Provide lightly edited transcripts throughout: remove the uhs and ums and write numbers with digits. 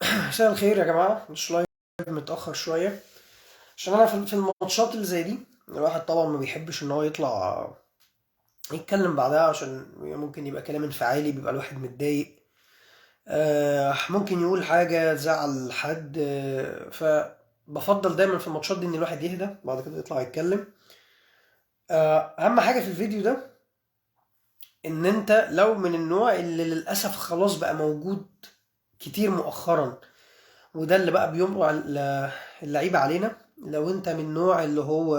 مساء الخير يا جماعة، مش لايف متأخر شوية عشان أنا في الماتشات اللي زي دي الواحد طبعا ما بيحبش إن هو يطلع يتكلم بعدها، عشان ممكن يبقى كلام انفعالي، بيبقى الواحد متضايق. ممكن يقول حاجة تزعل حد. فبفضل دايما في الماتشات دي إن الواحد يهدى بعد كده يطلع يتكلم. أهم حاجة في الفيديو ده إن أنت لو من النوع اللي للأسف خلاص بقى موجود كتير مؤخرا، وده اللي بقى بيمرق اللعيبة علينا. لو انت من النوع اللي هو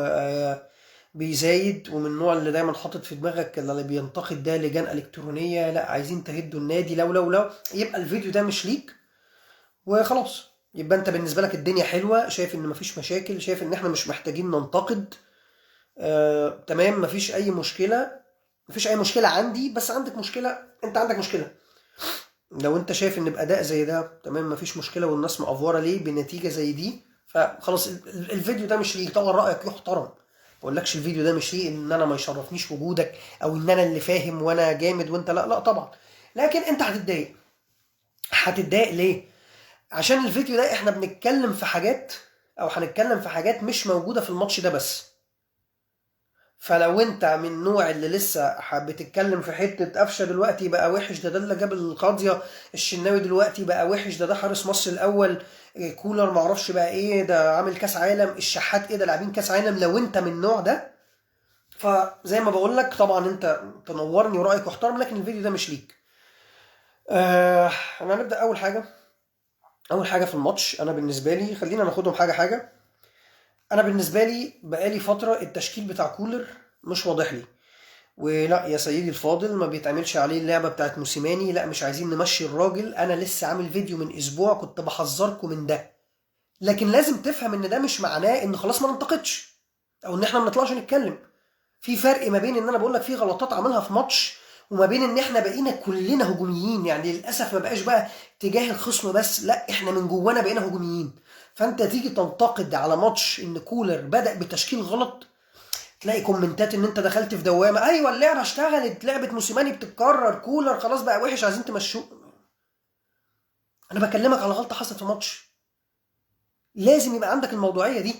بيزايد، ومن النوع اللي دايما حاطط في دماغك اللي بينتقد ده لجان إلكترونية، لا عايزين تهدوا النادي، لو يبقى الفيديو ده مش ليك وخلاص. يبقى انت بالنسبة لك الدنيا حلوة، شايف ان مفيش مشاكل، شايف ان احنا مش محتاجين ننتقد. تمام، مفيش اي مشكلة. مفيش اي مشكلة عندي، بس عندك مشكلة، انت عندك مشكلة. لو انت شايف ان باداء زي ده تمام مفيش مشكله، والناس مقفوره ليه بنتيجه زي دي، فخلاص الفيديو ده مش ليك. طبعا رايك يحترم، ما بقولكش الفيديو ده مش ليه، ان انا ما يشرفنيش وجودك او ان انا اللي فاهم وانا جامد وانت لا لا طبعا. لكن انت هتتضايق. هتتضايق ليه؟ عشان الفيديو ده احنا بنتكلم في حاجات، او هنتكلم في حاجات مش موجوده في الماتش ده بس. فلو انت من النوع اللي لسه بتتكلم في حته قفشه دلوقتي بقى وحش، ده اللي جاب القاضيه، الشناوي دلوقتي بقى وحش، ده حارس مصر الاول، كولر معرفش بقى ايه، ده عامل كاس عالم، الشحات ايه، ده لاعبين كاس عالم. لو انت من النوع ده، فزي ما بقول لك طبعا انت تنورني ورايك محترم، لكن الفيديو ده مش ليك. آه انا هنبدا اول حاجه. اول حاجه في الماتش، انا بالنسبه لي خلينا ناخدهم حاجه حاجه. انا بالنسبه لي بقالي فتره التشكيل بتاع كولر مش واضح لي. ولا يا سيدي الفاضل، ما بيتعملش عليه اللعبة بتاعت موسيماني، لا مش عايزين نمشي الراجل. انا لسه عامل فيديو من اسبوع كنت بحذركم من ده. لكن لازم تفهم ان ده مش معناه ان خلاص ما ننتقدش، او ان احنا ما نطلعش نتكلم. في فرق ما بين ان انا بقول لك في غلطات عملها في ماتش، وما بين ان احنا بقينا كلنا هجوميين. يعني للاسف ما بقاش بقى تجاه الخصم بس، لا احنا من جوانا بقينا هجوميين. فانت تيجي تنتقد على ماتش ان كولر بدأ بتشكيل غلط، تلاقي كومنتات ان انت دخلت في دوامه، ايوه اللعبه اشتغلت، لعبه موسيماني بتتكرر، كولر خلاص بقى وحش عايزين تمشوه. انا بكلمك على غلطه حصلت في ماتش. لازم يبقى عندك الموضوعيه دي،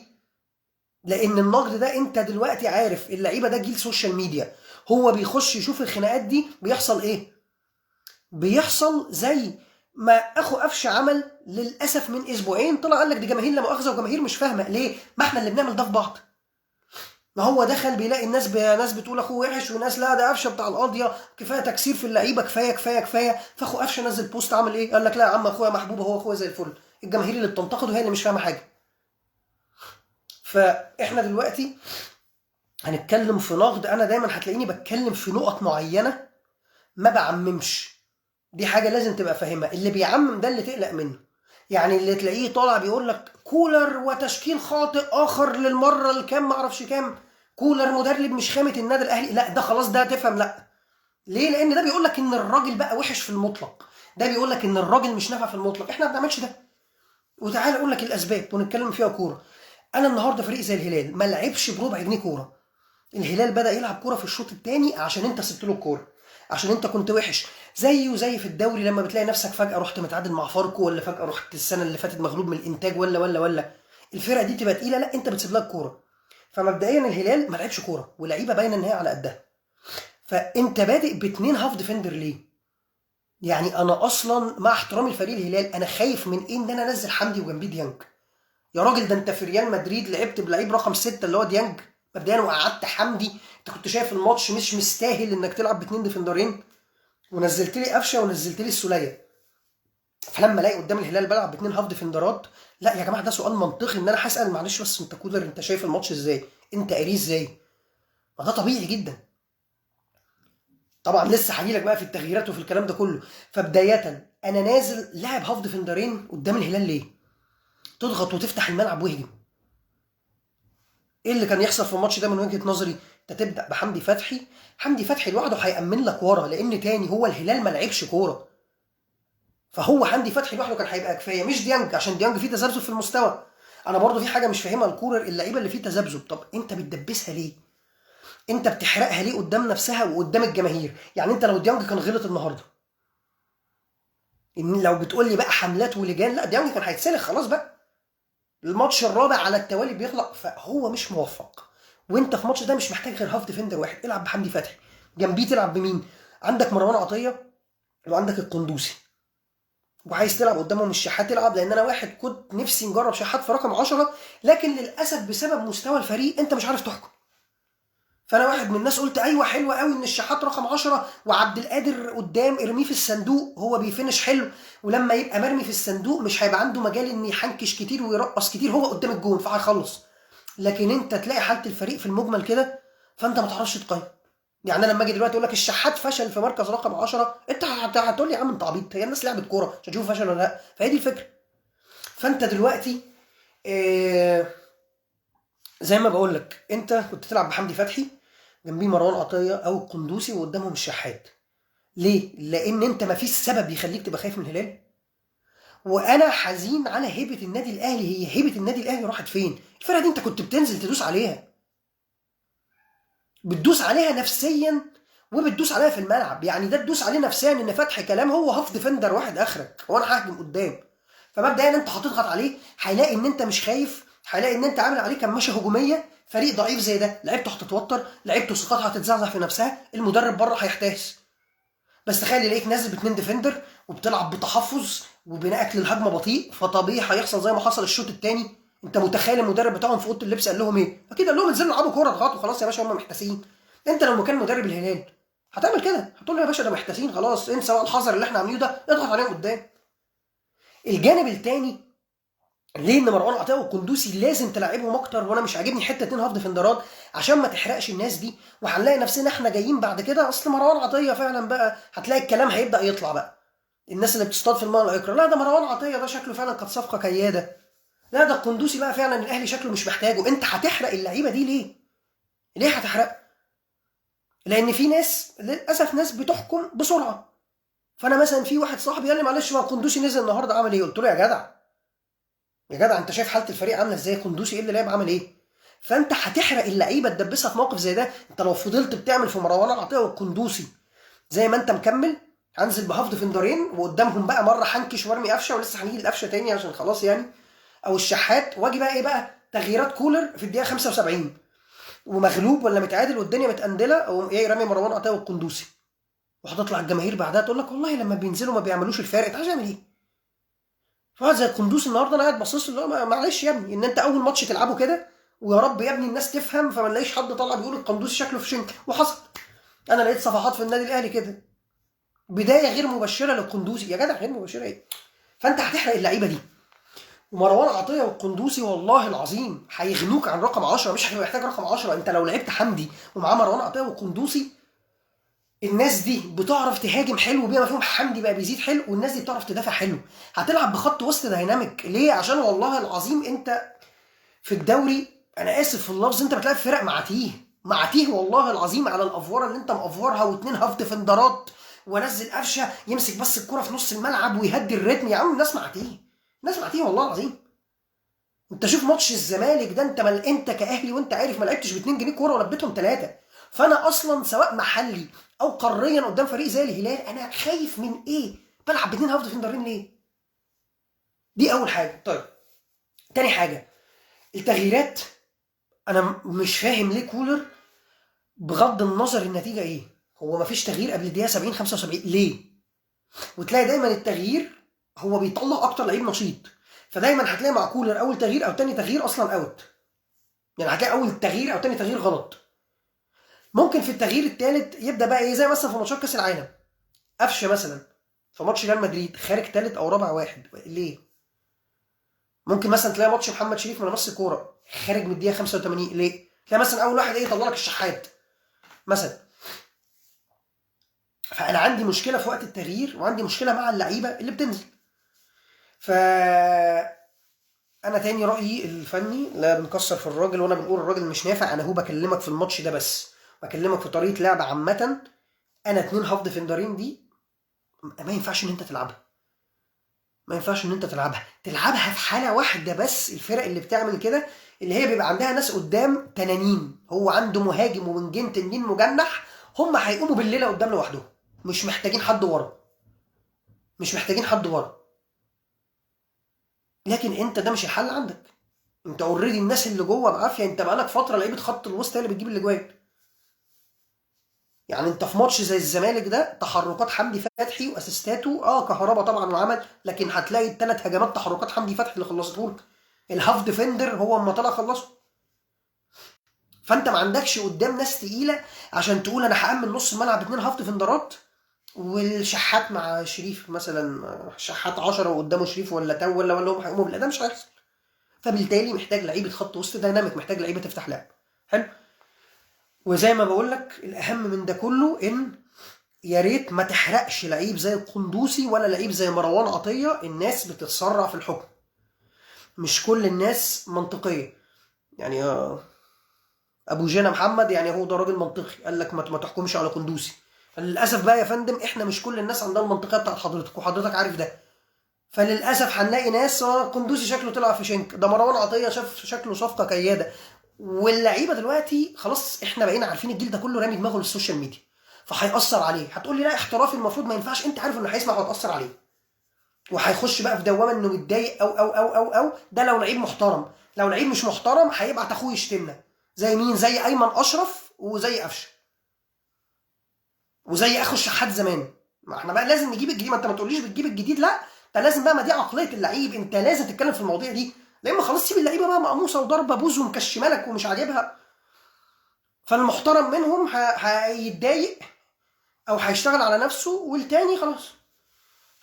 لان النقد ده انت دلوقتي عارف اللعيبه ده جيل سوشيال ميديا. هو بيخش يشوف الخناقات دي بيحصل ايه. بيحصل زي ما اخو قفشه عمل للاسف من اسبوعين، طلع قال لك دي جماهير لا مؤاخذه، وجماهير مش فاهمه ليه، ما احنا اللي بنعمل ده في بعض. ما هو دخل بيلاقي الناس ناس بتقول اخوه وحش، وناس لا ده قفشه بتاع القاضيه، كفايه تكسير في اللعيبه، كفايه كفايه كفايه. فاخو قفشه نزل بوست عمل ايه؟ قال لك لا يا عم اخويا محبوب، هو اخويا زي الفل. الجماهير اللي بتنتقده هي اللي مش فاهمه حاجه. فاحنا دلوقتي هنتكلم في نقد، انا دايما هتلاقيني بتكلم في نقط معينه، ما بعممش. دي حاجه لازم تبقى فاهمها. اللي بيعمم ده اللي تقلق منه. يعني اللي تلاقيه طالع بيقول لك كولر وتشكيل خاطئ اخر للمره الكام معرفش كام، كولر مدرب مش خامه النادي الاهلي، لا ده خلاص ده تفهم لا. ليه؟ لان ده بيقول لك ان الراجل بقى وحش في المطلق، ده بيقول لك ان الراجل مش نافع في المطلق. احنا ما بنعملش ده. وتعالى اقول لك الاسباب ونتكلم فيها كوره. انا النهارده فريق زي الهلال ما لعبش بربع جنيه كوره. الهلال بدأ يلعب كوره في الشوط الثاني عشان انت سبت له الكوره، عشان انت كنت وحش. زيه زي في الدوري لما بتلاقي نفسك فجأة رحت متعادل مع فاركو، ولا فجأة رحت السنة اللي فاتت مغلوب من الانتاج، ولا الفرقة دي تبقى تقيلة، لا انت بتسيب لها الكوره. فمبدئيا الهلال ما لعبش كوره، ولعيبه باينه ان هي على قدها. فانت بادئ باتنين هاف ديفندر ليه؟ يعني انا اصلا مع احترامي لفريق الهلال انا خايف من ايه ان انا انزل حمدي وجنبيه ديانج. يا راجل ده انت في ريال مدريد لعبت بلعيب رقم 6 اللي هو ديانج مبدئيا، وقعدت حمدي. انت كنت شايف الماتش مش مستاهل انك تلعب باتنين ديفندرين، ونزلت لي قفشه ونزلت لي السوليه. فلما الاقي قدام الهلال بلعب باتنين هاف ديفندرات، لا يا جماعه ده سؤال منطقي ان انا هسال معلش بس انت كولر انت شايف الماتش ازاي؟ انت قاريه ازاي؟ ما ده طبيعي جدا. طبعا لسه هجيلك بقى في التغييرات وفي الكلام ده كله. فبدايه انا نازل لاعب هاف ديفندرين قدام الهلال ليه؟ تضغط وتفتح الملعب واهجم. ايه اللي كان يحصل في الماتش ده من وجهه نظري؟ انت تبدا بحمدي فتحي. حمدي فتحي لوحده هيامن لك ورا، لان تاني هو الهلال ما لعبش كوره. فهو حمدي فتحي لوحده كان هيبقى كفايه، مش ديانج، عشان ديانج فيه تذبذب في المستوى. انا برضو في حاجه مش فاهمها الكوره، اللعيبه اللي فيه تذبذب، طب انت بتدبسها ليه؟ انت بتحرقها ليه قدام نفسها وقدام الجماهير؟ يعني انت لو ديانج كان غلط النهارده، ان لو بتقول لي بقى حملات ولجان، لا ديانج كان هيتسلخ خلاص بقى، الماتش الرابع على التوالي بيخلق، فهو مش موفق. وانت في الماتش ده مش محتاج غير هاف ديفندر واحد، العب بحمدي فتحي، جنبيه تلعب بمين؟ عندك مروان عطيه وعندك القندوسي، وعايز تلعب قدامهم الشحات تلعب، لان انا واحد كنت نفسي نجرب شحات في رقم 10، لكن للاسف بسبب مستوى الفريق انت مش عارف تحكم. فانا واحد من الناس قلت ايوه حلوه قوي ان الشحات رقم 10 وعبد القادر قدام ارميه في الصندوق، هو بيفنش حلو، ولما يبقى مرمي في الصندوق مش هيبقى عنده مجال ان يحنكش كتير ويرقص كتير، هو قدام الجون فهيخلص. لكن انت تلاقي حاله الفريق في المجمل كده، فانت ما تعرفش تقيم. يعني انا لما اجي دلوقتي اقول لك الشحات فشل في مركز رقم 10، انت هتقول لي يا عم انت عبيط، هي الناس لعبت كوره عشان تشوف فشل ولا لا؟ فهي دي الفكره. فانت دلوقتي زي ما بقول لك، انت كنت تلعب بحمدي فتحي جنبيه مروان عطيه او القندوسي وقدامهم الشحات. ليه؟ لان انت ما فيش سبب يخليك تبقى خايف من الهلال. وانا حزين على هيبه النادي الاهلي، هي هيبه النادي الاهلي راحت فين؟ الفرقه دي انت كنت بتنزل تدوس عليها، بتدوس عليها نفسيا وبتدوس عليها في الملعب. يعني ده تدوس عليه نفسيا ان فتحي كلام هو هاف ديفندر واحد اخرك وانا ههجم قدام، فمبدئيا انت هتضغط عليه، هيلاقي ان انت مش خايف، هيلاقي ان انت عامل عليه كماشه هجوميه. فريق ضعيف زي ده لعيبته هتتوتر، لعيبته ثقتها هتتزعزع في نفسها، المدرب بره هيحتاس. بس تخيل يلاقيك نازل باتنين ديفندر وبتلعب بتحفظ وبناءك للهجمه بطيء، فطبيعي هيحصل زي ما حصل الشوط الثاني. انت متخيل المدرب بتاعهم في اوضه اللبس قال لهم ايه؟ اكيد قال لهم انزلوا العبوا كوره اضغطوا خلاص يا باشا هم محتاسين. انت لو مكان مدرب الهلال هتعمل كده، هتقول له يا باشا ده محتاسين خلاص، انسى بقى الحذر اللي احنا عاملينه ده، اضغط عليهم قدام. الجانب الثاني، ليه ان مروان عطيه والقندوسي لازم تلعبهم اكتر، وانا مش عاجبني حته اتنين هاف ديفندرات عشان ما تحرقش الناس دي، وهنلاقي نفسنا احنا جايين بعد كده اصل مروان عطيه فعلا بقى، هتلاقي الكلام هيبدا يطلع بقى، الناس اللي بتصطاد في الماء العكر، لا ده مروان عطيه ده شكله فعلا كانت صفقه كياده، لا ده القندوسي بقى فعلا الاهلي شكله مش محتاجه. انت هتحرق اللعيبه دي ليه؟ ليه هتحرق؟ لان في ناس للاسف ناس بتحكم بسرعه. فانا مثلا في واحد صاحبي قال لي معلش ما القندوسي نزل النهارده عمل ايه؟ قلت له يا جدع، يا جدع انت شايف حاله الفريق عامله ازاي؟ قندوسي ايه اللي لعب عمل ايه؟ فانت هتحرق اللعيبه تدبسها في موقف زي ده. انت لو فضلت بتعمل في مروان عطيه والقندوسي زي ما انت مكمل، هنزل بهاف ديفندرين وقدامهم بقى مره حنكش وارمي قفشه، ولسه هنيجي القفشه تاني عشان خلاص يعني، او الشحات، واجي بقى ايه بقى تغييرات كولر في الدقيقه 75 ومغلوب ولا متعادل والدنيا متقندله، او ايه رامي مروان عطيه والقندوسي، وهتطلع الجماهير بعدها تقول لك والله لما بينزلوا ما بيعملوش الفارق، انت عايز تعمل ايه؟ فواحد زي القندوسي النهارده انا قاعد باصص له معلش يا ابني ان انت اول ماتش تلعبه كده، ويا رب يا ابني الناس تفهم، فما نلاقيش حد طلع بيقول القندوسي شكله في شنك، وحصل. انا لقيت صفحات في النادي الاهلي كده، بدايه غير مبشره للقندوسي، يا جدع غير مبشره ايه؟ فانت هتحرق اللعيبه دي. ومروان عطيه والقندوسي والله العظيم هيغنوك عن رقم 10، مش هتبقى محتاج رقم 10. انت لو لعبت حمدي ومعاه مروان عطيه والقندوسي، الناس دي بتعرف تهاجم حلو، بما فيهم حمدي بقى بيزيد حلو، والناس دي بتعرف تدافع حلو. هتلعب بخط وسط دايناميك ليه؟ عشان والله العظيم انت في الدوري، انا اسف في اللفظ، انت بتلعب فرق معتيه معتيه والله العظيم على الافوره اللي انت مافورها، واتنين هاف ديفندرات وانزل قفشه يمسك بس الكره في نص الملعب ويهدي الريتم. يا عم الناس معتيه، الناس معتيه والله العظيم. انت شوف ماتش الزمالك ده، انت كاهلي وانت عارف ما لعبتش ب 2 جنيه كوره ولبيتهم 3. فانا اصلا سواء محلي او قاريا قدام فريق زي الهلال انا خايف من ايه؟ بلعب باتنين هاف ديفندرين ليه؟ دي اول حاجه. طيب تاني حاجه، التغييرات. انا مش فاهم ليه كولر بغض النظر النتيجه ايه، هو مفيش تغيير قبل الدقيقه 70 75 ليه؟ وتلاقي دايما التغيير هو بيطلع اكتر لعيب نشيط، فدايما هتلاقي مع كولر اول تغيير او تاني تغيير اصلا اوت، يعني هتلاقي اول تغيير او تاني تغيير غلط. ممكن في التغيير الثالث يبدا بقى ايه، زي مثلا في ماتشات كاس العالم، قفشه مثلا في ماتش ريال مدريد خارج ثالث او رابع واحد ليه؟ ممكن مثلا تلاقي ماتش محمد شريف من نص كوره خارج من الدقيقه 85 ليه؟ تلاقي مثلا اول واحد ايه يطلع لك الشحات مثلا. فانا عندي مشكله في وقت التغيير، وعندي مشكله مع اللعيبه اللي بتنزل. ف انا تاني رايي الفني لا بنكسر في الراجل، وانا بنقول الراجل مش نافع، انا هو بكلمك في الماتش ده بس، بكلمك في طريقه لعب عامه. انا اتنين هاف ديفندرين دي ما ينفعش ان انت تلعبها، ما ينفعش ان انت تلعبها في حاله واحده بس. الفرق اللي بتعمل كده اللي هي بيبقى عندها ناس قدام تنانين، هو عنده مهاجم وونجين تنين مجنح، هم هيقوموا بالليله قدام لوحدهم، مش محتاجين حد ورا. مش محتاجين حد ورا. لكن انت ده مش الحل عندك، انت اوريدي الناس اللي جوه بعافيه، انت بقالك فتره لعيبه خط الوسط هي اللي بتجيب الاجوان. يعني انت في ماتش زي الزمالك ده تحركات حمدي فتحي واسيستاته، كهربا طبعا وعمل، لكن هتلاقي الثلاث هجمات تحركات حمدي فتحي اللي خلصته لك. الهاف ديفندر هو اما طلع خلصه. فانت ما عندكش قدام ناس تقيله عشان تقول انا هامن نص الملعب اتنين هاف ديفندرات والشحات مع شريف مثلا، شحات 10 وقدامه شريف ولا تو ولا هم هيقوموا. لا، ده مش هيحصل. فبالتالي محتاج لعيبه خط وسط دايناميك، محتاج لعيبه تفتح لعب حلو. وزي ما بقول لك الاهم من ده كله ان يا ريت ما تحرقش لعيب زي القندوسي ولا لعيب زي مروان عطيه. الناس بتتسرع في الحكم، مش كل الناس منطقيه. يعني ابو جينا محمد يعني هو ده راجل منطقي، قال لك ما تحكمش على قندوسي. للاسف بقى يا فندم احنا مش كل الناس عندها المنطقيه بتاعت حضرتك، وحضرتك عارف ده. فللاسف هنلاقي ناس قندوسي شكله طلع في شنك، ده مروان عطيه شاف شكله صفقه كياده. واللعيبه دلوقتي خلاص احنا بقينا عارفين الجيل ده كله رامي دماغه للسوشيال ميديا، فهيأثر عليه. هتقول لي لا احترافي المفروض ما ينفعش، انت عارف انه هيسمع وهتأثر عليه، وهيخش بقى في دوامه انه متضايق او ده لو لعيب محترم. لو لعيب مش محترم هيبعت اخوه يشتمنا. زي مين؟ زي ايمن اشرف وزي قفشه وزي اخو الشحات زمان. ما احنا بقى لازم نجيب الجديد، ما انت ما تقوليش بتجيب الجديد، لا انت لازم بقى، ما دي عقليه اللعيب، انت لازم تتكلم في المواضيع دي. لان خلاص سيب اللعيبه بقى مقموصه وضربه بوز ومكشمه لك ومش عاجبها. فالمحترم منهم هيتضايق او هيشتغل على نفسه، والتاني خلاص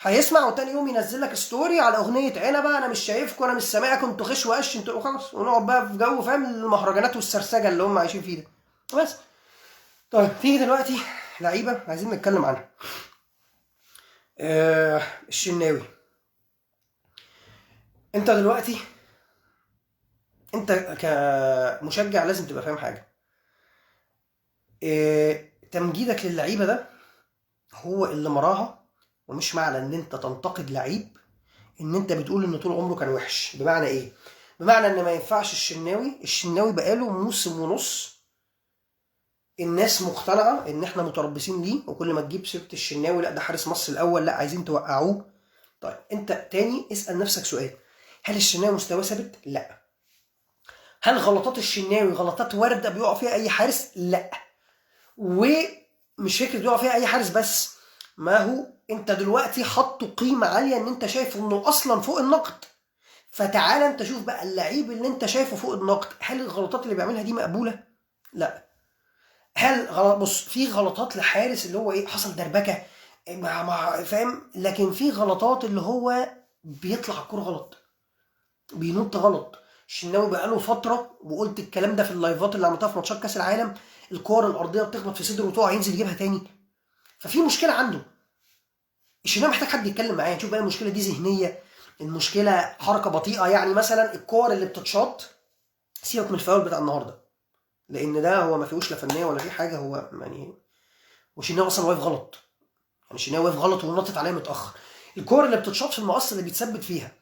هيسمع، وتاني يوم ينزل لك ستوري على اغنيه عنبه انا مش شايفكم انا مش سامعكم انتوا غش وقش انتوا خلاص، ونقعد بقى في جو فاهم المهرجانات والسرسجه اللي هم عايشين فيه ده بس. طيب تيجي دلوقتي لعيبه عايزين نتكلم عنها. الشناوي. انت دلوقتي انت كمشجع لازم تبقى فاهم حاجه. تمجيدك للعيبه ده هو اللي مراها، ومش معنى ان انت تنتقد لعيب ان انت بتقول ان طول عمره كان وحش. بمعنى ايه؟ بمعنى ان ما ينفعش الشناوي بقاله موسم ونص الناس مقتنعه ان احنا متربصين ليه، وكل ما تجيب سيره الشناوي لا ده حارس مصر الاول، لا عايزين توقعوه. طيب انت تاني اسال نفسك سؤال، هل الشناوي مستواه ثابت؟ لا. هل غلطات الشناوي غلطات وارده بيقع فيها اي حارس؟ لا. ومش فكره بيقع فيها اي حارس بس، ما هو انت دلوقتي حطه قيمه عاليه ان انت شايف انه اصلا فوق النقد. فتعالى انت شوف بقى اللعيب اللي انت شايفه فوق النقد، هل الغلطات اللي بيعملها دي مقبوله؟ لا. هل بص، في غلطات لحارس اللي هو ايه، حصل دربكه مع فاهم، لكن في غلطات اللي هو بيطلع الكوره غلط، بينط غلط. الشناوي بقاله فتره، وقلت الكلام ده في اللايفات اللي عملتها في ماتشات كاس العالم، الكور الارضيه بتخبط في صدره وتقع ينزل يجيبها تاني. ففي مشكله عنده. الشناوي محتاج حد يتكلم معاه نشوف بقى المشكله دي ذهنيه، المشكله حركه بطيئه. يعني مثلا الكور اللي بتتشاط، سيبك من الفاول بتاع النهارده، لان ده هو ما فيهوش لا فنيه ولا في حاجه، هو يعني وشناوي اصلا واقف غلط. يعني شناوي واقف غلط ونطت عليه متاخر. الكور اللي بتتشاط في المقص اللي بيتثبت فيها،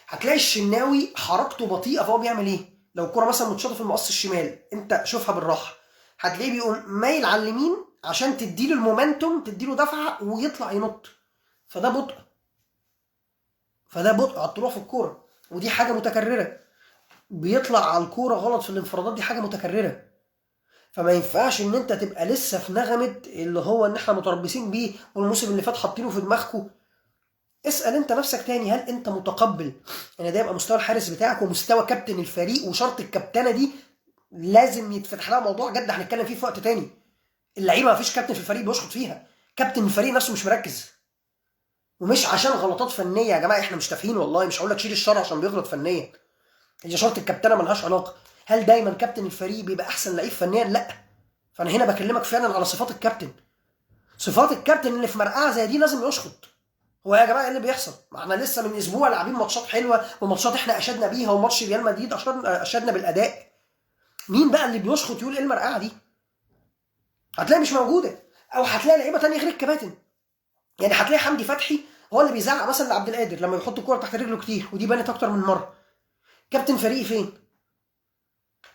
هتلاقي الشناوي حركته بطيئه، فهو بيعمل ايه؟ لو الكره مثلا متشاطه في المقص الشمال، انت شوفها بالراحه، هتلاقيه بيقوم مايل على اليمين عشان تديله المومنتوم، تديله دفعه ويطلع ينط. فده بطء، على الطلوع في الكوره، ودي حاجه متكرره. بيطلع على الكوره غلط في الانفرادات، دي حاجه متكرره. فما ينفعش ان انت تبقى لسه في نغمه اللي هو ان احنا متربصين بيه والموسم اللي فات حاطينه في دماغكم. اسال انت نفسك تاني، هل انت متقبل ان ده يبقى مستوى الحارس بتاعك ومستوى كابتن الفريق؟ وشرط الكابتنه دي لازم يتفتح لها موضوع جد هنتكلم فيه في وقت تاني. اللعيبه ما فيش كابتن في الفريق بيشخط فيها، كابتن الفريق نفسه مش مركز. ومش عشان غلطات فنيه يا جماعه، احنا مش تافهين والله، مش هقول لك شيل الشر عشان بيغلط فنيا، هي شرط الكابتنه ملهاش علاقه. هل دايما كابتن الفريق بيبقى احسن لعيب فنيا؟ لا. فانا هنا بكلمك فعلا على صفات الكابتن. صفات الكابتن اللي في مرقعه زي دي لازم يشخط. هو يا جماعه ايه اللي بيحصل؟ ما احنا لسه من اسبوع لاعبين ماتشات حلوه وماتشات احنا اشدنا بيها، وماتش ريال مدريد اشدنا بالاداء. مين بقى اللي بيشخط يقول ايه المرقعه دي؟ هتلاقي مش موجوده، او هتلاقي لعيبه ثانيه غير الكباتن. يعني هتلاقي حمدي فتحي هو اللي بيزعق مثلا لعبد القادر لما يحط الكوره تحت رجله كتير، ودي بانت اكتر من مره. كابتن فريقي فين؟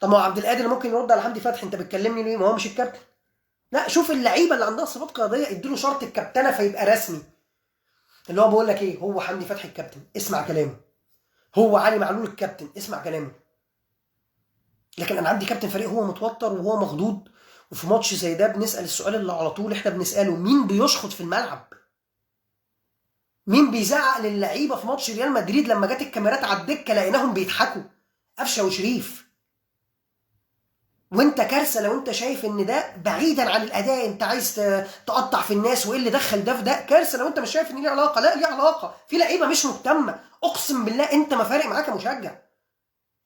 طب ما هو عبد القادر ممكن يرد على حمدي فتحي، انت بتكلمني ليه؟ ما هو مش الكابتن. لا، شوف اللعيبه اللي عندها صفات قياديه اديله شرط الكابتنه فيبقى رسمي. اللي هو بقول لك ايه، هو حمدي فتحي الكابتن اسمع كلامه، هو علي معلول الكابتن اسمع كلامه. لكن انا عندي كابتن فريق هو متوتر وهو مخضوض، وفي ماتش زي ده بنسال السؤال اللي على طول احنا بنساله: مين بيشخط في الملعب؟ مين بيزعق للعيبه في ماتش ريال مدريد لما جت الكاميرات على الدكه لقيناهم بيضحكوا؟ قفشه وشريف. وانت كارثه لو انت شايف ان ده بعيدا عن الاداء، انت عايز تقطع في الناس وايه اللي دخل ده في ده. كارثه لو انت مش شايف ان ليه علاقه. لا، ليه علاقه. في لعيبه مش مهتمه، اقسم بالله انت ما فارق معاك كمشجع،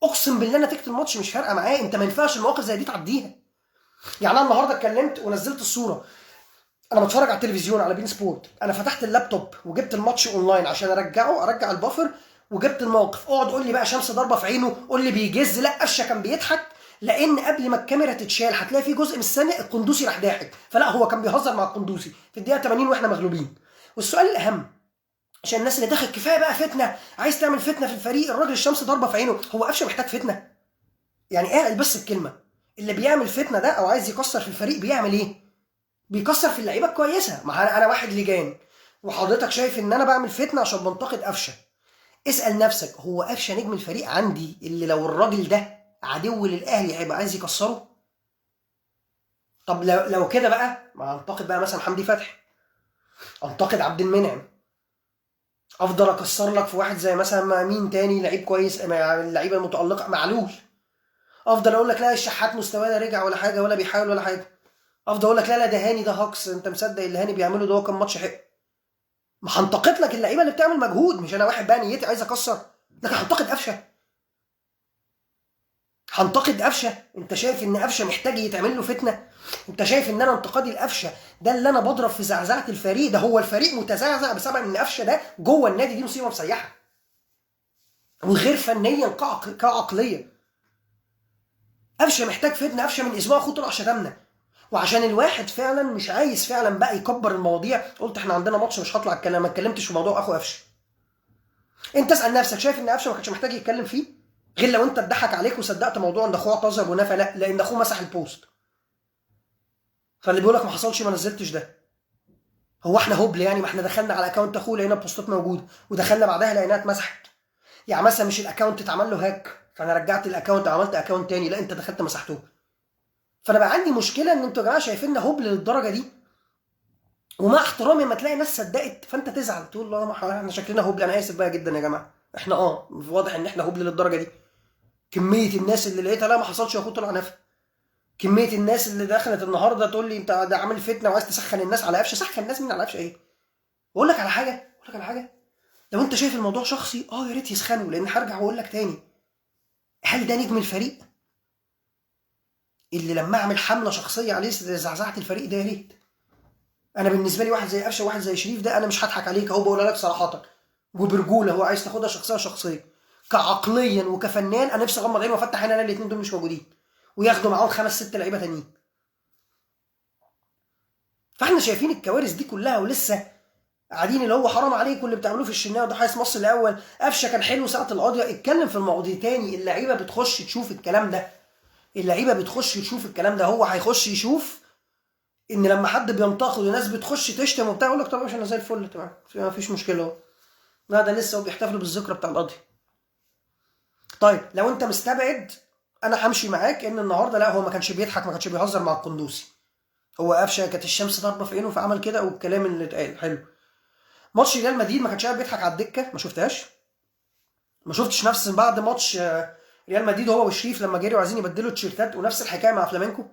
اقسم بالله نتيجه الماتش مش فارقه معاه. انت ما ينفعش المواقف زي دي تعديها. يعني انا النهارده اتكلمت ونزلت الصوره، انا بتفرج على التلفزيون على بين سبورت، انا فتحت اللابتوب وجبت الماتش اونلاين عشان ارجع البافر، وجبت الموقف. اقعد قول لي بقى شمس ضربه في عينه، قول لي بيجز، لا قفشه كان بيضحك، لان قبل ما الكاميرا تتشال هتلاقي في جزء من الثانيه القندوسي راح ضاحك، فلا هو كان بيهزر مع القندوسي في الدقيقه 80 واحنا مغلوبين. والسؤال الاهم عشان الناس اللي داخل كفايه بقى فتنه، عايز تعمل فتنه في الفريق، الراجل الشمس ضربه في عينه، هو قفشه محتاج فتنه؟ يعني اعقل بس الكلمه، اللي بيعمل فتنه ده او عايز يكسر في الفريق بيعمل ايه؟ بيكسر في اللعيبه الكويسه. ما انا واحد لجان وحضرتك شايف ان انا بعمل فتنه عشان بنتقد قفشه. اسال نفسك، هو قفشه نجم الفريق عندي اللي لو الراجل ده عدو للاهلي هيبقى عايز يكسره؟ طب لو كده بقى، ما انتقد بقى مثلا حمدي فتحي، انتقد عبد المنعم، افضل اكسر لك في واحد زي مثلا مين تاني لعيب كويس، اللعيبه المتالقه معلول، افضل اقول لك لا الشحات مستواه لا رجع ولا حاجه ولا بيحاول ولا حاجه، افضل اقول لك لا ده هاني ده هاكس، انت مصدق اللي هاني بيعمله ده؟ هو كان ماتش حق. ما هنتقد لك اللعيبه اللي بتعمل مجهود، مش انا واحد بقى نيتي عايز اكسر. لكن هنتقد قفشه، هنتقد قفشه. انت شايف ان قفشه محتاج يتعمل له فتنه؟ انت شايف ان انا انتقادي لقفشه ده اللي انا بضرب في زعزعه الفريق؟ ده هو الفريق متزعزع بسبب ان قفشه ده جوه النادي، دي مصيبه مسيحه وغير فنيا كعقليه. قفشه محتاج فتنه. قفشه من اسبوع اخوه طلع شتمنا، وعشان الواحد فعلا مش عايز فعلا بقى يكبر المواضيع، قلت احنا عندنا ماتش مش هطلع اتكلم، ما اتكلمتش في موضوع اخو قفشه. انت اسال نفسك، شايف ان قفشه ما كانش محتاج يتكلم فيه غير لو انت اتضحك عليك وصدقت موضوع ان اخوه اعتذر ونفى؟ لا، لان اخوه مسح البوست. فاللي بيقول لك ما حصلش ما نزلتش ده، هو احنا هبل يعني؟ ما احنا دخلنا على اكونت اخوه لقينا البوستات موجوده، ودخلنا بعدها لقيناها اتمسحت. يعني مثلا مش الاكونت اتعمل له هاك فانا رجعت الاكونت وعملت اكونت تاني، لا انت دخلت مسحته. فانا بقى عندي مشكله ان انتوا يا جماعه شايفيننا هبل للدرجه دي، ومع احترامي لما تلاقي ناس صدقت فانت تزعل تقول لا احنا شكلنا هبل. انا اسف بقى جدا يا جماعه، احنا واضح ان احنا هبل للدرجه دي. كميه الناس اللي لقيتها لا ما حصلش يا اخوه طلع نفى، كميه الناس اللي دخلت النهارده تقول لي انت ده عامل فتنه وعايز تسخن الناس على قفشه. سخن الناس مين على قفشه ايه؟ واقول لك على حاجه، لو انت شايف الموضوع شخصي يا ريت يسخنوا، لان هرجع واقول لك تاني، هل ده نجم الفريق اللي لما اعمل حمله شخصيه عليه زعزعه الفريق ده؟ يا ريت. انا بالنسبه لي واحد زي قفشه وواحد زي شريف ده، انا مش هضحك عليك اهو بقول لك صراحه وبرجوله، هو عايز تاخدها شخصيه كعقليا وكفنان، انا نفسي اغمض عيني وافتح عيني انا الاثنين دول مش موجودين، وياخدوا معاهم 5 6 لعيبه تانيين. فاحنا شايفين الكوارث دي كلها ولسه قاعدين اللي هو حرام عليكم اللي بتعملوه في الشناوي ده حارس مصر الاول. قفشه كان حلو ساعه القضيه، اتكلم في المواضيع تاني. اللعيبه بتخش تشوف الكلام ده، اللعيبه بتخش تشوف الكلام ده. هو هيخش يشوف ان لما حد بينتقد وناس بتخش تشتم وبتاع يقول لك طب مش انا زي الفل تمام ما فيش مشكله اهو. لا ده لسه بيحتفلوا بالذكرى بتاع القضيه. طيب لو انت مستبعد، انا همشي معاك ان النهارده لا هو ما كانش بيضحك، ما كانش بيهزر مع القندوسي، هو قفشه كانت الشمس ضاربه في عينه فعمل كده والكلام اللي اتقال حلو. ماتش ريال مدريد ما كانش قاعد بيضحك على الدكه، ما شفتهاش، ما شفتش نفس بعد ماتش ريال مدريد هو وشريف لما جريوا عايزين يبدلوا التيشيرتات ونفس الحكايه مع فلامينكو.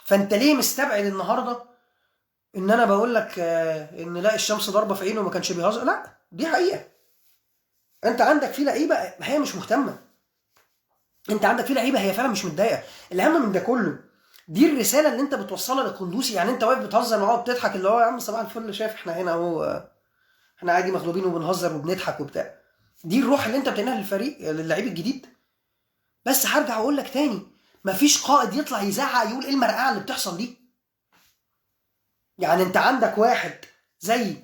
فانت ليه مستبعد النهارده ان انا بقول لك ان لا الشمس ضاربه في عينه وما كانش بيهزر؟ لا دي حقيقه. انت عندك في لعيبه هي مش مهتمه، انت عندك في لعيبه هي فعلا مش متضايقه. الاهم من ده كله دي الرساله اللي انت بتوصلها للقندوسي. يعني انت واقف بتهزر معاه وبتضحك اللي هو يا عم صباح الفل، شايف احنا هنا اهو احنا عادي مغلوبين وبنهزر وبنضحك وبتاع. دي الروح اللي انت بتنقلها للفريق للعيب الجديد. بس هرجع اقول لك تاني، مفيش قائد يطلع يزعق يقول ايه المرقعه اللي بتحصل دي. يعني انت عندك واحد زي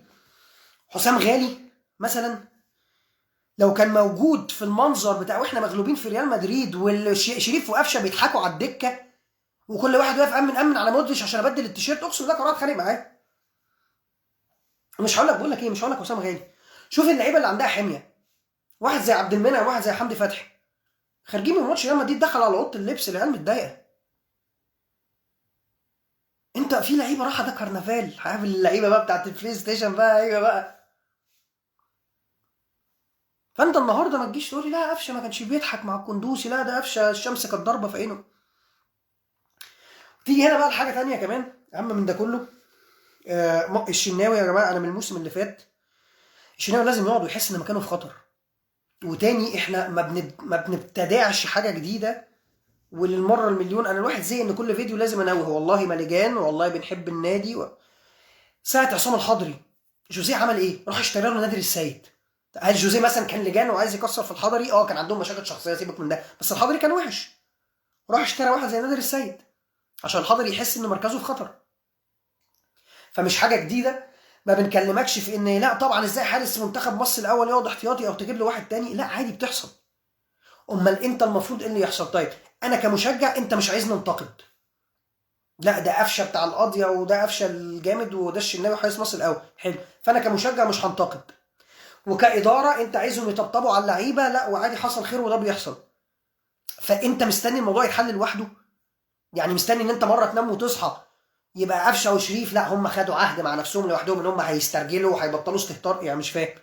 حسام غالي مثلا، لو كان موجود في المنظر بتاع واحنا مغلوبين في ريال مدريد والشريف وقفشه بيضحكوا على الدكه وكل واحد واقف امن على مودريتش عشان ابدل التيشيرت، اقسم بالله كان راح اتخانق معاه. مش هقول لك، بقول لك ايه، مش هقول لك وسام غالي، شوف اللعيبه اللي عندها حميه، واحد زي عبد المنعم، واحد زي حمدي فتحي، خارجين من ماتش ريال مدريد دخل على اوضه اللبس العيال متضايقه. انت في لعيبه راحه، ده كرنفال، عارف اللعيبه بقى بتاعت البلاي ستيشن بقى، ايوه بقى. فانت النهارده ما تجيش تقول لي لا قفشه ما كانش بيضحك مع القندوسي، لا ده قفشه الشمس كانت ضاربه في عينه. تيجي هنا بقى لحاجه تانية كمان اهم من ده كله. الشناوي يا جماعه، انا من الموسم اللي فات الشناوي لازم يقعد ويحس ان مكانه في خطر. وتاني احنا ما بنبتدعش حاجه جديده، وللمره المليون انا الواحد زي ان كل فيديو لازم انوه، والله ما لجان، والله بنحب النادي ساعه عصام الحضري جوزيه عمل ايه؟ راح اشترى له نادر السيد. هل جوزيه مثلا كان لجان وعايز يكسر في الحضري؟ كان عندهم مشاكل شخصيه، سيبك من ده، بس الحضري كان وحش، راح اشترى واحد زي نادر السيد عشان الحضري يحس ان مركزه في خطر. فمش حاجه جديده، ما بنكلمكش في ان لا طبعا ازاي حارس منتخب مصر الاول يقعد احتياطي او تجيب له واحد تاني، لا عادي بتحصل. امال انت المفروض ايه اللي يحصل؟ طيب انا كمشجع انت مش عايزني انتقد، لا ده قفشه بتاع القاضيه، وده قفشه الجامد، وده الشناوي حارس مصر الاول، حلو، فانا كمشجع مش هنتقد. وكاداره انت عايزهم يطبطبوا على اللعيبه، لا وعادي حصل خير وده بيحصل. فانت مستني الموضوع يتحل لوحده؟ يعني مستني ان انت مره تنام وتصحى يبقى قفشه وشريف لا هم خدوا عهد مع نفسهم لوحدهم ان هم هيسترجلوا وهيبطلوا استهتار؟ يعني مش فاهم.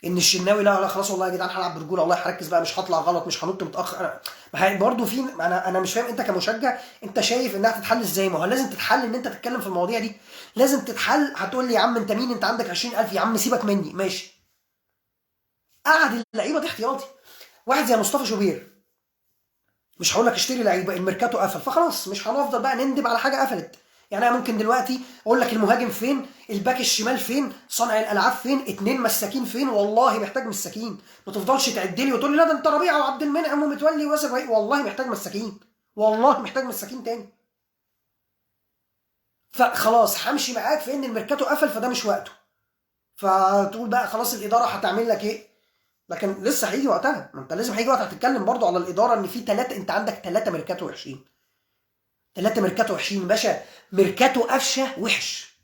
ان الشناوي لا لا خلاص والله يا جدعان هلعب برجوله، والله هركز بقى، مش هطلع غلط، مش هنط متاخر. انا برضه في انا مش فاهم، انت كمشجع انت شايف انها تتحل ازاي؟ ما هو لازم تتحل ان انت تتكلم في المواضيع دي، لازم تتحل. هتقول لي يا عم انت مين؟ انت عندك 20,000 يا عم سيبك مني، ماشي. قعد اللعيبه دي احتياطي، واحد زي مصطفى شوبير، مش هقول لك اشتري لعيبه، الميركاتو قفل فخلاص مش هنفضل بقى نندب على حاجه قفلت. يعني انا ممكن دلوقتي اقول لك المهاجم فين، الباك الشمال فين، صانع الالعاب فين، اتنين مساكين فين، والله محتاج مساكين. ما تفضلش تعد لي وتقول لي لا ده انت ربيعه وعبد المنعم ومتولي واسف، والله محتاج مساكين، والله محتاج مساكين تاني. فخلاص همشي معاك في ان الميركاتو قفل فده مش وقته، فتقول بقى خلاص الاداره هتعمل لك ايه. لكن لسه هيجي وقتها، ما انت لازم هيجي وقت هتتكلم برضو على الاداره ان في ثلاثه، انت عندك ثلاثه ميركاتو وحشين، ثلاثه ميركاتو وحشين باشا، ميركاتو قفشه وحش.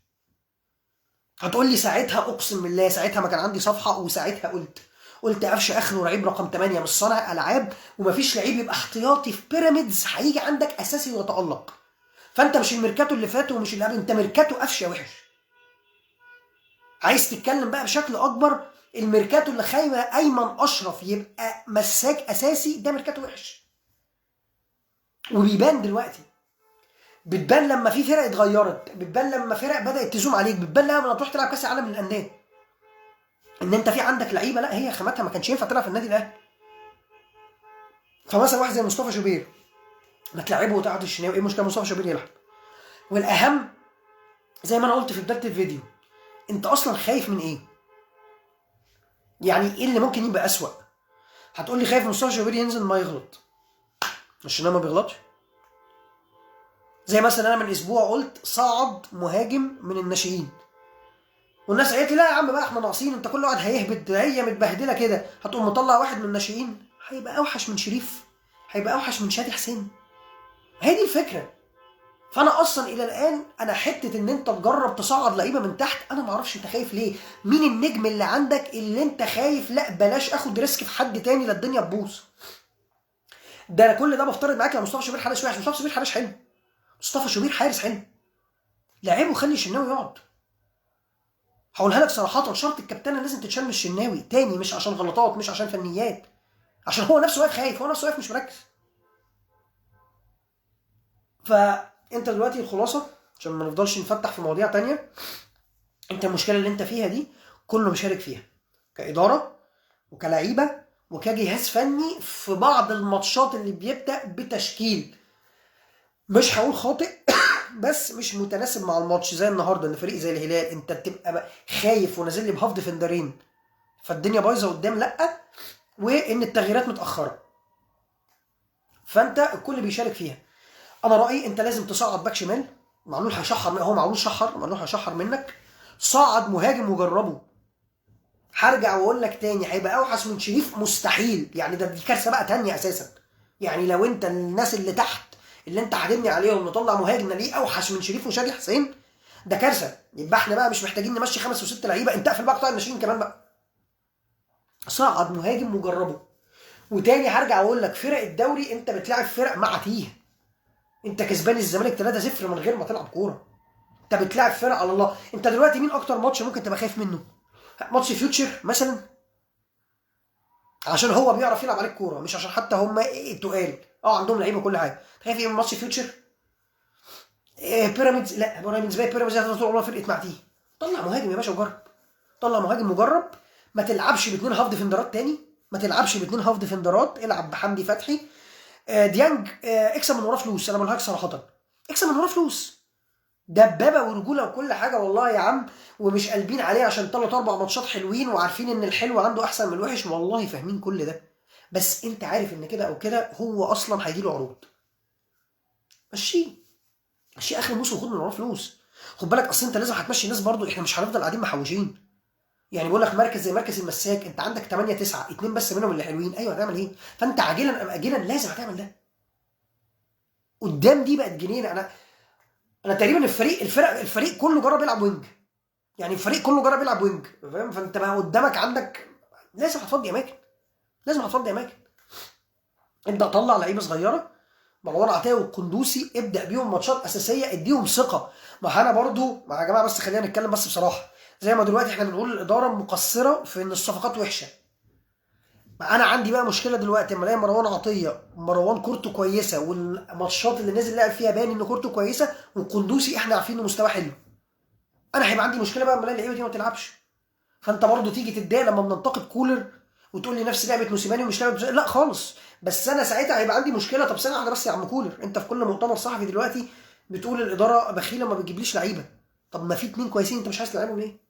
هتقول لي ساعتها اقسم بالله ساعتها ما كان عندي صفحه، وساعتها قلت قفشه اخره لعيب رقم 8 مش صانع العاب، ومفيش لعيب يبقى احتياطي في بيراميدز هيجي عندك اساسي ويتالق. فانت مش الميركاتو اللي فات ومش اللي قبل، انت ميركاتو قفشه وحش. عايز تتكلم بقى بشكل اكبر، الميركاتو اللي خايمه ايمن اشرف يبقى مساك اساسي، ده ميركاتو وحش. وبيبان دلوقتي، بتبان لما في فرق اتغيرت، بتبان لما فرق بدات تزوم عليك، بتبان لما تروح تلعب كاس العالم للانديه ان انت في عندك لعيبه لا هي خاماتها ما كانش ينفع تلعب في النادي الاهلي. فمثلا واحد زي مصطفى شوبير ما تلعبه وتقعد الشناوي، ايه المشكله مصطفى شوبير يلعب؟ والاهم زي ما انا قلت في بدايه الفيديو، انت اصلا خايف من ايه؟ يعني ايه اللي ممكن يبقى اسوأ؟ هتقول لي خايف مصطفى شوبير ينزل ما يغلط، الشناوي ما بيغلطش. زي مثلا انا من اسبوع قلت صعد مهاجم من الناشئين، والناس قالت لي لا يا عم بقى احنا ناقصين، انت كل واحد هيهبد، هي متبهدله كده، هتقوم مطلع واحد من الناشئين هيبقى اوحش من شريف، هيبقى اوحش من شادي حسين. هي دي الفكره. فانا اصلا الى الان انا حته ان انت تجرب تصعد لعيبه من تحت، انا ما اعرفش انت خايف ليه؟ مين النجم اللي عندك اللي انت خايف لا بلاش اخد ريسك في حد تاني لا الدنيا تبوظ؟ ده انا كل ده بفترض معاك لو مصطفى شوبير حارس وحش، مصطفى شوبير حارس حلو، مصطفى شوبير حارس حلو، لعبه وخلي الشناوي يقعد. هقولها لك صراحه، شرط الكابتنه لازم تتشال من الشناوي تاني، مش عشان غلطات، مش عشان فنيات، عشان هو نفسه واقف خايف، هو نفسه واقف مش مركز. فانت دلوقتي الخلاصه عشان ما نفضلش نفتح في مواضيع تانية، انت المشكله اللي انت فيها دي كله مشارك فيها، كاداره وكلعيبه وكجهاز فني، في بعض الماتشات اللي بيبدا بتشكيل مش هقول خاطئ بس مش متناسب مع الماتش، زي النهارده ان فريق زي الهلال انت بتبقى خايف ونازل لي بهاف ديفندرين فالدنيا بايظه قدام، لا، وان التغييرات متاخره، فانت الكل بيشارك فيها. انا رايي انت لازم تصعد باك شمال، معلول هيشحر، هو معلول هيشحر منك، صعد مهاجم وجربه. هرجع واقول لك تاني هيبقى اوحش من شريف مستحيل، يعني ده دي كارثه بقى تانية اساسا. يعني لو انت الناس اللي تحت اللي انت حاكمني عليهم نطلع مهاجم ليه اوحش من شريف وشادي حسين، ده كارثه. يبقى احنا بقى مش محتاجين نمشي 5 و6 لعيبه، انت اقفل بقى قطاع الناشئين كمان بقى. صعد مهاجم وجربه. وتاني هرجع اقول لك، فرق الدوري انت بتلعب فرق مع تيه. انت كسبان الزمالك 3-0 من غير ما تلعب كوره. انت بتلعب فرق على الله. انت دلوقتي مين اكتر ماتش ممكن تبقى خايف منه؟ ماتش فيوتشر مثلا، عشان هو بيعرف يلعب عليك كوره، مش عشان حتى هم تقال. عندهم لعيبه كل حاجه. خايف ايه من ماتش فيوتشر؟ بيراميدز، لا بيراميدز باقي بيراميدز طول عمرها فرقه مع تيه. طلع مهاجم يا باشا وجرب. طلع مهاجم مجرب. ما تلعبش باثنين هاف ديفندرات تاني. ما تلعبش باثنين هاف ديفندرات، العب بحمدي فتحي. ديانج اكسب من وراه فلوس، انا بقولها لك صراحه. اكسب من وراه فلوس. دبابه ورجوله وكل حاجه والله يا عم. ومش قلبين عليه عشان 3-4 ماتشات حلوين وعارفين ان الحلو عنده احسن من الوحش، والله فاهمين كل ده. بس انت عارف ان كده او كده هو اصلا هيجي له عروض. مشيه. مشيه اخر الموسم وخد من وراه فلوس. خد بالك اصل انت لازم هتمشي ناس برضو، احنا مش هنفضل قاعدين محوشين. يعني بقول لك مركز زي مركز المساك، انت عندك 8 9 2 بس منهم اللي حلوين، ايوه هتعمل ايه؟ فانت عاجلا ام اجلا لازم هتعمل ده. قدام دي بقت جنينه. انا تقريبا الفريق كله جرب يلعب وينج. يعني الفريق كله جرب يلعب وينج، فاهم؟ فانت بقى قدامك عندك لازم هتفضي اماكن. لازم هتفضي اماكن. ابدا طلع لعيبه صغيره، مروان عطيه والقندوسي، ابدا بيهم ماتشات اساسيه، اديهم ثقه. ما انا برضو يا جماعه، بس خلينا نتكلم بس بصراحه. زي ما دلوقتي احنا بنقول الاداره مقصره في ان الصفقات وحشه. ما انا عندي بقى مشكله دلوقتي لما الاقي مروان عطيه، مروان كورته كويسه، والماتشات اللي نازل لعب فيها باين ان كورته كويسه، والقندوسي احنا عارفين انه مستواه حلو. انا هيبقى عندي مشكله بقى لما الاقي اللعيبه دي ما بتلعبش. فانت برضو تيجي تتضايق لما بننتقد كولر وتقول لي نفس لعبه موسيماني ومش لعبه، لا خالص. بس انا ساعتها هيبقى عندي مشكله. طب ثانيه واحده بس يا عم كولر، انت في كل مؤتمر صحفي دلوقتي بتقول الاداره بخيله ما بتجيبليش لعيبه. طب ما في 2 كويسين انت مش عايز تلعبهم ليه؟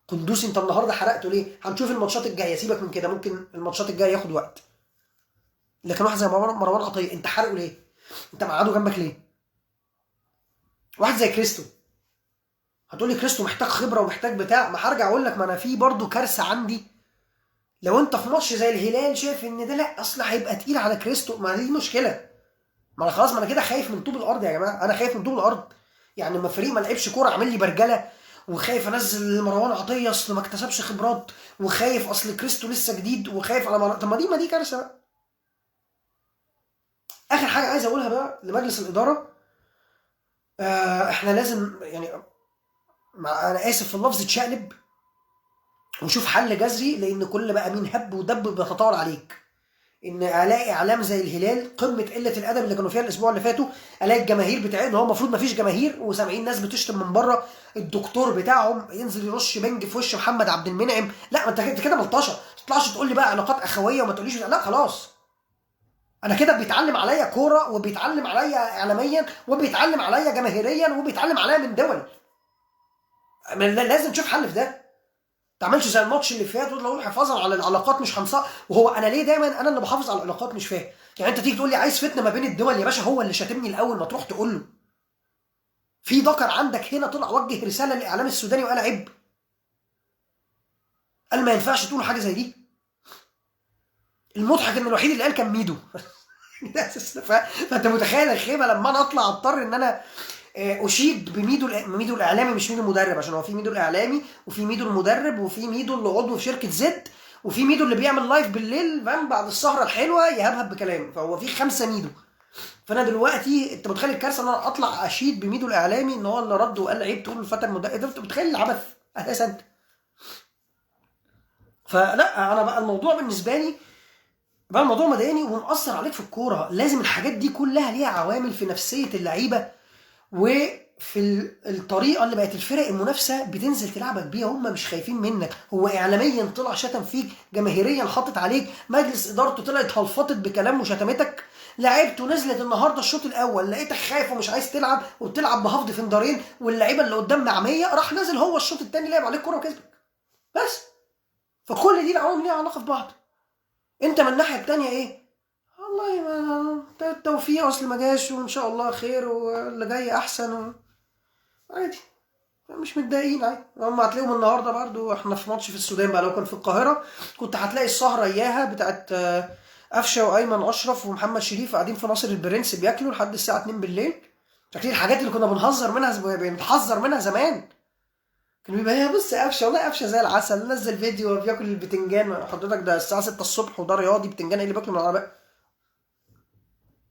قندوسي انت النهارده حرقته ليه؟ هنشوف الماتشات الجايه، سيبك من كده، ممكن الماتشات الجايه ياخد وقت. لكن واحد زي مروان عطيه انت حرقه ليه؟ انت مقعده جنبك ليه؟ واحد زي كريستو، هتقولي كريستو محتاج خبره ومحتاج بتاع، ما هرجع اقول لك ما انا في برضه كارثه عندي. لو انت في ماتش زي الهلال شايف ان ده لا اصل هيبقى تقيل على كريستو، ما دي مشكله. ما انا خلاص، ما انا كده خايف من طوب الارض يا جماعه، انا خايف من طوب الارض. يعني لما فريق ما لعبش كوره عامل لي برجله، وخايف انزل مروان عطيه اصل ما اكتسبش خبرات، وخايف اصل كريستو لسه جديد، وخايف على طب ما دي كارثه بقى. اخر حاجه عايز اقولها بقى لمجلس الاداره، احنا لازم يعني، انا اسف في اللفظ، تشقلب وشوف حل جذري، لان كل بقى مين هب ودب بيتطاول عليك. ان الاقي اعلام زي الهلال قمه قله الادب اللي كانوا فيها الاسبوع اللي فاتوا، الاقي الجماهير بتاعتهم، هو المفروض ما فيش جماهير، وسامعين ناس بتشتم من بره، الدكتور بتاعهم ينزل يرش بنج في وش محمد عبد المنعم. لا ما انت كده ملطشه، ما تطلعش تقول لي بقى علاقات اخويه وما تقوليش لا خلاص. انا كده بيتعلم عليا كوره، وبيتعلم عليا اعلاميا، وبيتعلم عليا جماهيريا، وبيتعلم عليا من دول. لازم تشوف حل في ده. ما تعملش زي الماتش اللي فات وتقول حفاظا على العلاقات مش هنصح. وهو انا ليه دايما انا اللي بحافظ على العلاقات؟ مش فاهم. يعني انت تيجي تقول لي عايز فتنه ما بين الدول، يا باشا هو اللي شاتمني الاول، ما تروح تقول له. في ذكر عندك هنا طلع وجه رساله للاعلام السوداني وقال عيب، قال ما ينفعش تقول حاجه زي دي. المضحك ان الوحيد اللي قال كان ميدو. فانت متخيل الخيبه لما انا اطلع اضطر ان انا اشيد بميدو. ميدو الاعلامي مش ميدو المدرب، عشان هو في ميدو الاعلامي وفي ميدو المدرب وفي ميدو اللي عضو في شركه زد وفي ميدو اللي بيعمل لايف بالليل، فاهم، بعد السهره الحلوه يهبهب بكلام. فهو في 5 ميدو. فانا دلوقتي انت متخيل الكارثه ان انا اطلع اشيد بميدو الاعلامي ان هو اللي رد وقال عيب تقول الفتى المدرب؟ انت متخيل العبث اساسا؟ فلا انا بقى الموضوع بالنسبه لي بقى الموضوع مضايقني ومأثر عليك في الكوره. لازم الحاجات دي كلها ليها عوامل في نفسيه اللعيبه، وفي الطريقه اللي بقت الفرق المنافسه بتنزل تلعبك بيها. هم مش خايفين منك. هو اعلاميا طلع شتم فيك، جماهيريا حاطط عليك، مجلس ادارته طلعت هلفطت بكلام وشتمتك، لعبت ونزلت النهارده الشوط الاول لقيتك خايف ومش عايز تلعب وبتلعب بهاف ديفندرين واللعيبه اللي قدام معميه، راح نازل هو الشوط الثاني لعب عليك كوره وكسبك بس. فكل دي العوامل ليها علاقه ببعض. انت من الناحيه الثانيه ايه؟ والله ما التوفيق، اصل ما جاش وان شاء الله خير واللي جاي احسن عادي، مش متضايقين عادي. هم هتلاقيهم النهارده برضو، احنا في ماتش في السودان بقى، لو كان في القاهره كنت هتلاقي السهره اياها بتاعت قفشه وايمن اشرف ومحمد شريف قاعدين في ناصر البرنس بياكلوا لحد الساعه 2 بالليل. شكل الحاجات اللي كنا بنحذر منها زمان. كان بيبقى هي بص قفشه، والله قفشه زي العسل، نزل فيديو وهو بياكل البتنجان، حضرتك ده الساعه 6 الصبح وده رياضي، بتنجان ايه اللي باكله من العربيه؟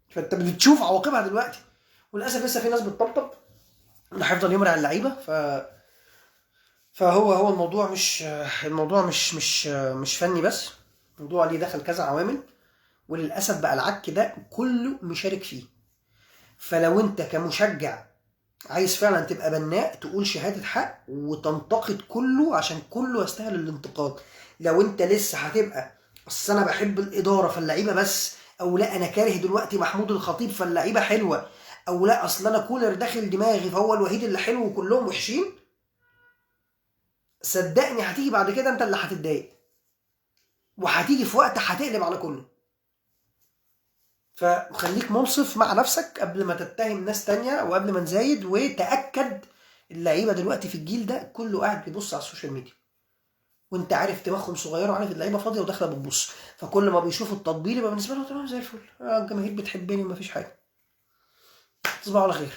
فانت بتشوف عواقبها دلوقتي. وللاسف لسه في ناس بتطبطب، ده هيفضل يمري على اللعيبه. فهو الموضوع مش فني بس، الموضوع ليه دخل كذا عوامل، وللاسف بقى العك ده كله مشارك فيه. فلو انت كمشجع عايز فعلا تبقى بناء، تقول شهادة حق وتنتقد كله عشان كله يستاهل الانتقاد. لو انت لسه هتبقى اصل انا بحب الاداره فاللعيبه بس، او لا انا كاره دلوقتي محمود الخطيب فاللعيبه حلوه، او لا اصل انا كولر داخل دماغي فهو الوحيد اللي حلو وكلهم وحشين، صدقني هتيجي بعد كده انت اللي هتتضايق، وهتيجي في وقت هتقلب على كله. فخليك منصف مع نفسك قبل ما تتهم ناس تانية او قبل ما نزايد. وتأكد اللعيبة دلوقتي في الجيل ده كله قاعد بيبص على السوشيال ميديا، وانت عارف دماغهم صغيره وعارف اللعيبه فاضيه وداخله بتبص، فكل ما بيشوفوا التطبيل يبقى بالنسبه لهم تمام زي الفل، الجماهير بتحبني ومفيش حاجه. تصبحوا على خير.